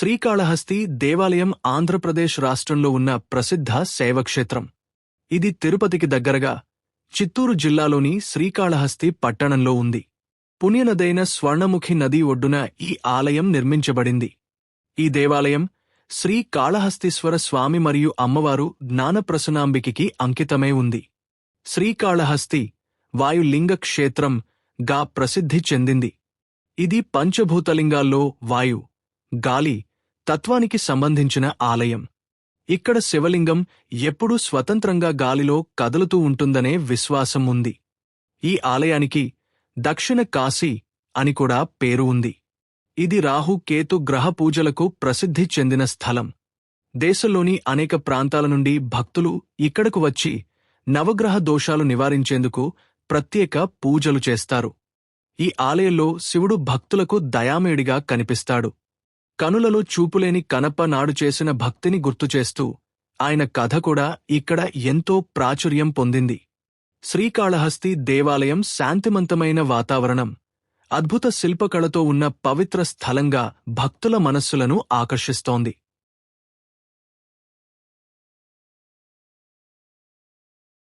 శ్రీకాళహస్తి దేవాలయం ఆంధ్రప్రదేశ్ రాష్ట్రంలో ఉన్న ప్రసిద్ధ శైవక్షేత్రం. ఇది తిరుపతికి దగ్గరగా చిత్తూరు జిల్లాలోని శ్రీకాళహస్తి పట్టణంలో ఉంది. పుణ్యనదైన స్వర్ణముఖి నది ఒడ్డున ఈ ఆలయం నిర్మించబడింది. ఈ దేవాలయం శ్రీ కాళహస్తీశ్వర స్వామి మరియు అమ్మవారు జ్ఞానప్రసూనాంబికకి అంకితమై ఉంది. శ్రీకాళహస్తి వాయులింగ క్షేత్రం గా ప్రసిద్ధి చెందింది. ఇది పంచభూతలింగాల్లో వాయు, గాలి తత్వానికి సంబంధించిన ఆలయం. ఇక్కడ శివలింగం ఎప్పుడూ స్వతంత్రంగా గాలిలో కదులుతూ ఉంటుందనే విశ్వాసం ఉంది. ఈ ఆలయానికి దక్షిణ కాశీ అని కూడా పేరు ఉంది. ఇది రాహు కేతు గ్రహ పూజలకు ప్రసిద్ధి చెందిన స్థలం. దేశంలోని అనేక ప్రాంతాల నుండి భక్తులు ఇక్కడకు వచ్చి నవగ్రహ దోషాలు నివారించేందుకు ప్రత్యేక పూజలు చేస్తారు. ఈ ఆలయంలో శివుడు భక్తులకు దయామయుడిగా కనిపిస్తాడు. కనులలో చూపులేని కనప్ప నాడు చేసిన భక్తిని గుర్తుచేస్తూ ఆయన కథ కూడా ఇక్కడ ఎంతో ప్రాచుర్యం పొందింది. శ్రీకాళహస్తి దేవాలయం శాంతిమంతమైన వాతావరణం, అద్భుత శిల్పకళతో ఉన్న పవిత్ర స్థలంగా భక్తుల మనస్సులను ఆకర్షిస్తోంది.